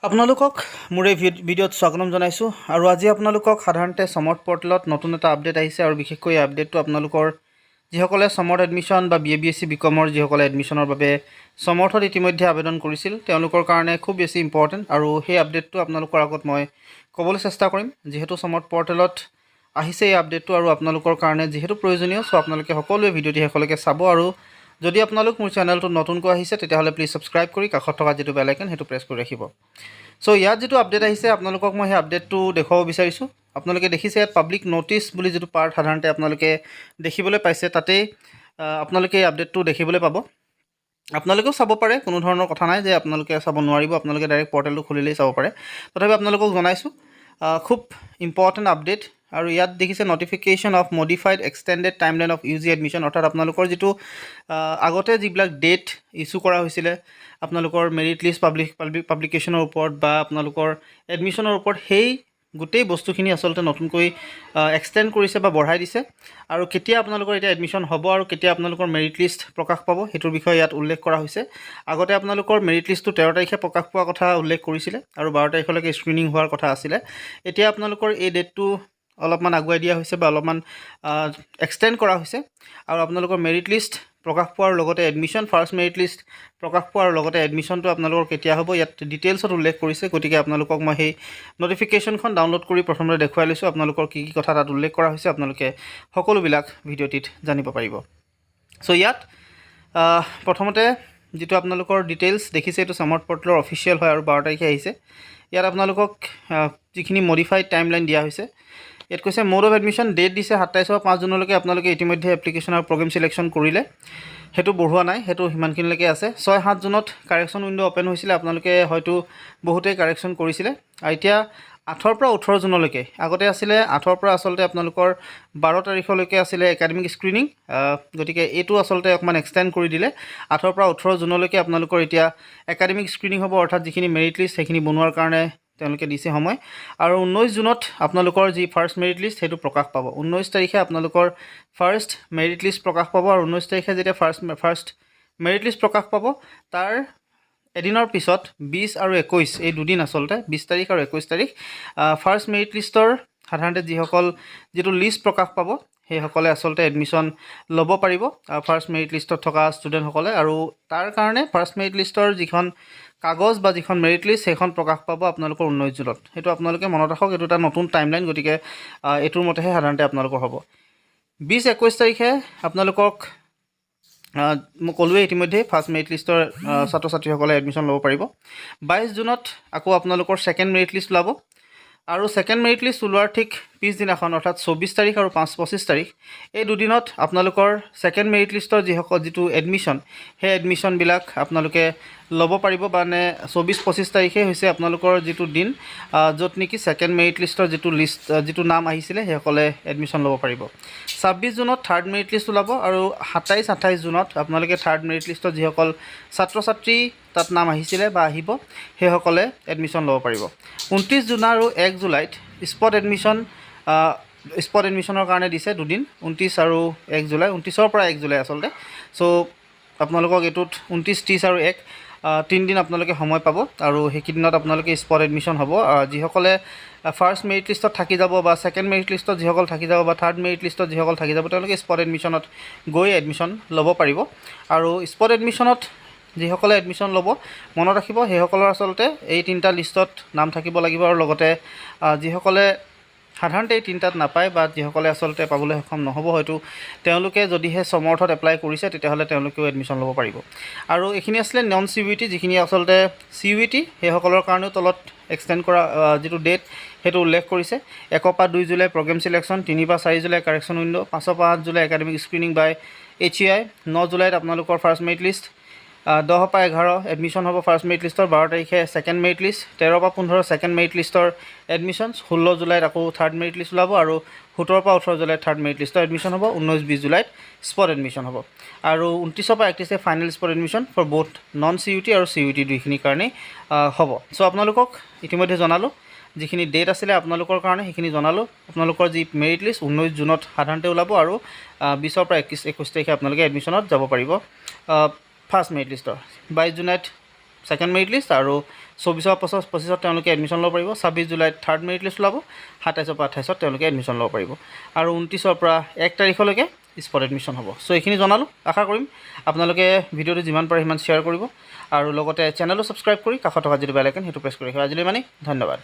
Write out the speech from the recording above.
আপোনালোকক মোৰ এই ভিডিঅ'ত স্বাগতম জনাইছোঁ আৰু আজি আপোনালোকক সাধাৰণতে সমৰ্থ পৰ্টেলত নতুন এটা আপডেট আহিছে আৰু বিশেষকৈ এই আপডেটটো আপোনালোকৰ যিসকলে সমৰ্থ এডমিশ্যন বা BA বিকমৰ যিসকলে এডমিশ্যনৰ বাবে সমৰ্থত ইতিমধ্যে আবেদন কৰিছিল তেওঁলোকৰ কাৰণে খুব বেছি ইম্পৰ্টেণ্ট আৰু সেই আপডেটটো আপোনালোকৰ আগত মই ক'বলৈ চেষ্টা কৰিম যিহেতু সমৰ্থ পৰ্টেলত আহিছে এই আপডেটটো আৰু আপোনালোকৰ কাৰণে যিহেতু প্ৰয়োজনীয় সো আপোনালোকে সকলোৱে ভিডিঅ'টি শেষলৈকে চাব আৰু যদি আপোনালোক মোৰ চেনেলটোত নতুনকৈ আহিছে তেতিয়াহ'লে প্লিজ সাবস্ক্ৰাইব কৰি কাষত থকা যিটো বেল আইকন সেইটো প্ৰেছ কৰি ৰাখিব। সো ইয়াত যিটো আপডেট আহিছে আপোনালোকক মই সেই আপডেটটো দেখুৱাব বিচাৰিছোঁ। আপোনালোকে দেখিছে ইয়াত পাব্লিক ন'টিছ বুলি যিটো পাৰ্ট সাধাৰণতে আপোনালোকে দেখিবলৈ পাইছে তাতেই আপোনালোকে এই আপডেটটো দেখিবলৈ পাব। আপোনালোকেও চাব পাৰে, কোনো ধৰণৰ কথা নাই যে আপোনালোকে চাব নোৱাৰিব, আপোনালোকে ডাইৰেক্ট পৰ্টেলটো খুলিলেই চাব পাৰে। তথাপি আপোনালোকক জনাইছোঁ খুব ইম্পৰ্টেণ্ট আপডেট আৰু ইয়াত দেখিছে notification of modified extended timeline of UG admission, অৰ্থাৎ আপোনালোকৰ যিটো আগতে যিবিলাক ডেট ইছ্যু কৰা হৈছিলে আপোনালোকৰ মেৰিট লিষ্ট পাব্লিকেশ্যনৰ ওপৰত বা আপোনালোকৰ এডমিশ্যনৰ ওপৰত, সেই গোটেই বস্তুখিনি আচলতে নতুনকৈ এক্সটেণ্ড কৰিছে বা বঢ়াই দিছে আৰু কেতিয়া আপোনালোকৰ এতিয়া এডমিশ্যন হ'ব আৰু কেতিয়া আপোনালোকৰ মেৰিট লিষ্ট প্ৰকাশ পাব সেইটোৰ বিষয়ে ইয়াত উল্লেখ কৰা হৈছে। আগতে আপোনালোকৰ মেৰিট লিষ্টটো 13 তাৰিখে প্ৰকাশ পোৱাৰ কথা উল্লেখ কৰিছিলে আৰু 12 তাৰিখলৈকে স্ক্ৰিনিং হোৱাৰ কথা আছিলে। এতিয়া আপোনালোকৰ এই ডেটটো অলপমান আগুৱাই দিয়া হৈছে বা অলপমান এক্সটেণ্ড কৰা হৈছে আৰু আপোনালোকৰ মেৰিট লিষ্ট প্ৰকাশ পোৱাৰ লগতে এডমিশ্যন, ফাৰ্ষ্ট মেৰিট লিষ্ট প্ৰকাশ পোৱাৰ লগতে এডমিশ্যনটো আপোনালোকৰ কেতিয়া হ'ব ইয়াত ডিটেইলছত উল্লেখ কৰিছে। গতিকে আপোনালোকক মই সেই নটিফিকেশ্যনখন ডাউনলোড কৰি প্ৰথমতে দেখুৱাই লৈছোঁ আপোনালোকৰ কি কি কথা তাত উল্লেখ কৰা হৈছে, আপোনালোকে সকলোবিলাক ভিডিঅ'টিত জানিব পাৰিব। চ' ইয়াত প্ৰথমতে যিটো আপোনালোকৰ ডিটেইলছ দেখিছে এইটো সমৰ্থ পৰ্টেলৰ অফিচিয়েল হয় আৰু 12 তাৰিখে আহিছে। ইয়াত আপোনালোকক যিখিনি মডিফাইড টাইমলাইন দিয়া হৈছে ইয়াত কৈছে মোড অফ এডমিশ্যন ডেট দিছে 27 পৰা 5 জুনলৈকে আপোনালোকে ইতিমধ্যে এপ্লিকেশ্যন আৰু প্ৰগ্ৰেম চিলেকশ্যন কৰিলে, সেইটো বঢ়োৱা নাই, সেইটো সিমানখিনিলৈকে আছে। 6-7 জুনত কাৰেকশ্যন উইণ্ড' অ'পেন হৈছিলে, আপোনালোকে হয়তো বহুতেই কাৰেকশ্যন কৰিছিলে আৰু এতিয়া 8 পৰা 18 জুনলৈকে, আগতে আছিলে 8 পৰা আচলতে আপোনালোকৰ 12 তাৰিখলৈকে আছিলে একাডেমিক স্ক্ৰিনিং, গতিকে এইটো আচলতে অকণমান এক্সটেণ্ড কৰি দিলে। 8 পৰা 18 জুনলৈকে আপোনালোকৰ এতিয়া একাডেমিক স্ক্ৰিনিং হ'ব, অৰ্থাৎ যিখিনি মেৰিট লিষ্ট সেইখিনি বনোৱাৰ কাৰণে তেওঁলোকে দিছে সময়। আৰু 19 জুনত আপোনালোকৰ যি ফাৰ্ষ্ট মেৰিট লিষ্ট সেইটো প্ৰকাশ পাব। 19 তাৰিখে আপোনালোকৰ ফাৰ্ষ্ট মেৰিট লিষ্ট প্ৰকাশ পাব আৰু 19 তাৰিখে যেতিয়া ফাৰ্ষ্ট মেৰিট লিষ্ট প্ৰকাশ পাব তাৰ এদিনৰ পিছত 20 আৰু 21 এই দুদিন আচলতে 20 তাৰিখ আৰু 21 তাৰিখ ফাৰ্ষ্ট মেৰিট লিষ্টৰ সাধাৰণতে যিটো লিষ্ট প্ৰকাশ পাব সেইসকলে আচলতে এডমিশ্যন ল'ব পাৰিব ফাৰ্ষ্ট মেৰিট লিষ্টত থকা ষ্টুডেণ্টসকলে। আৰু তাৰ কাৰণে ফাৰ্ষ্ট মেৰিট লিষ্টৰ যিখন কাগজ বা যিখন মেৰিট লিষ্ট সেইখন প্ৰকাশ পাব আপোনালোকৰ 19 জুনত। সেইটো আপোনালোকে মনত ৰাখক, এইটো এটা নতুন টাইমলাইন, গতিকে এইটোৰ মতেহে সাধাৰণতে আপোনালোকৰ হ'ব। 20-21 তাৰিখে আপোনালোকক মই ক'লোৱে ইতিমধ্যে ফাৰ্ষ্ট মেৰিট লিষ্টৰ ছাত্ৰ ছাত্ৰীসকলে এডমিশ্যন ল'ব পাৰিব। 22 জুনত আকৌ আপোনালোকৰ ছেকেণ্ড মেৰিট লিষ্ট ওলাব আৰু ছেকেণ্ড মেৰিট লিষ্ট ওলোৱাৰ ঠিক পিছদিনাখন অৰ্থাৎ 24 তাৰিখ আৰু 25 তাৰিখ এই দুদিনত আপোনালোকৰ ছেকেণ্ড মেৰিট লিষ্টৰ যিটো এডমিশ্যন সেই এডমিশ্যনবিলাক আপোনালোকে ল'ব পাৰিব। মানে 24-25 তাৰিখে হৈছে আপোনালোকৰ যিটো দিন য'ত নেকি ছেকেণ্ড মেৰিট লিষ্টৰ যিটো নাম আহিছিলে সেইসকলে এডমিশ্যন ল'ব পাৰিব। 26 জুনত থাৰ্ড মেৰিট লিষ্ট ওলাব আৰু 27-28 জুনত আপোনালোকে থাৰ্ড মেৰিট লিষ্টত যিসকল ছাত্ৰ ছাত্ৰী তাত নাম আহিছিলে বা আহিব সেইসকলে এডমিশ্যন ল'ব পাৰিব। 29 জুন আৰু 1 জুলাইত স্পট এডমিশ্যনৰ কাৰণে দিছে দুদিন, 29 আৰু 1 জুলাই, 29-ৰ পৰা 1 জুলাই আচলতে। চ' আপোনালোকক এইটোত 29, 30 আৰু 1 3 দিন আপোনালোকে সময় পাব আৰু সেইকেইদিনত আপোনালোকে স্পট এডমিশ্যন হ'ব। যিসকলে ফাৰ্ষ্ট মেৰিট লিষ্টত থাকি যাব বা ছেকেণ্ড মেৰিট লিষ্টত যিসকল থাকি যাব বা থাৰ্ড মেৰিট লিষ্টত যিসকল থাকি যাব তেওঁলোকে স্পট এডমিশ্যনত গৈ এডমিশ্যন ল'ব পাৰিব। আৰু স্পট এডমিশ্যনত যিসকলে এডমিশ্যন ল'ব মনত ৰাখিব সেইসকলৰ আচলতে এই 3টা লিষ্টত নাম থাকিব লাগিব আৰু লগতে যিসকলে সাধাৰণতে এই 3টাত নাপায় বা যিসকলে আচলতে পাবলৈ সক্ষম নহ'ব, হয়তো তেওঁলোকে যদিহে সমৰ্থত এপ্লাই কৰিছে তেতিয়াহ'লে তেওঁলোকেও এডমিশ্যন ল'ব পাৰিব। আৰু এইখিনি আছিলে নন CUET, যিখিনি আচলতে CUET সেইসকলৰ কাৰণেও তলত এক্সটেণ্ড কৰা যিটো ডেট সেইটো উল্লেখ কৰিছে। 1 পৰা 2 জুলাই প্ৰগ্ৰেম চিলেকশ্যন, 3 পৰা 4 জুলাই কাৰেকশ্যন উইণ্ড', 5 পৰা 8 জুলাই একাডেমিক স্ক্ৰিনিং বাই HEI, 9 জুলাইত আপোনালোকৰ ফাৰ্ষ্ট মেৰিট লিষ্ট, 10 পৰা 11 এডমিশ্যন হ'ব ফাৰ্ষ্ট মেৰিট লিষ্টৰ, 12 তাৰিখে ছেকেণ্ড মেৰিট লিষ্ট, 13 পৰা 15 ছেকেণ্ড মেৰিট লিষ্টৰ এডমিশ্যন, 16 জুলাইত আকৌ থাৰ্ড মেৰিট লিষ্ট ওলাব আৰু 17 পৰা 18 জুলাইত থাৰ্ড মেৰিট লিষ্টৰ এডমিশ্যন হ'ব, 19-20 জুলাইত স্পট এডমিশ্যন হ'ব আৰু 29 পৰা 31 final spot admission for both non CUET আৰু CUET দুইখিনিৰ কাৰণেই হ'ব। চ' আপোনালোকক ইতিমধ্যে জনালোঁ যিখিনি ডেট আছিলে আপোনালোকৰ কাৰণে সেইখিনি জনালোঁ। আপোনালোকৰ যি মেৰিট লিষ্ট 19 জুনত সাধাৰণতে ওলাব আৰু 20 পৰা 21 তাৰিখে আপোনালোকে এডমিশ্যনত যাব পাৰিব ফাৰ্ষ্ট মেৰিট লিষ্টৰ। 22 জুলাইত ছেকেণ্ড মেৰিট লিষ্ট আৰু 24-25 তেওঁলোকে এডমিশ্যন ল'ব পাৰিব। 26 জুলাইত থাৰ্ড মেৰিট লিষ্ট ওলাব। 27 পৰা 28 তেওঁলোকে এডমিশ্যন ল'ব পাৰিব আৰু 29 পৰা 1 তাৰিখলৈকে স্পট এডমিশ্যন হ'ব। চ' এইখিনি জনালোঁ। আশা কৰিম আপোনালোকে ভিডিঅ'টো যিমান পাৰে সিমান শ্বেয়াৰ কৰিব আৰু লগতে চেনেলটো ছাবস্ক্ৰাইব কৰি কাষত থকা যিটো বেল আইকন সেইটো প্ৰেছ কৰি ৰাখিব। আজিলৈ মানে ধন্যবাদ।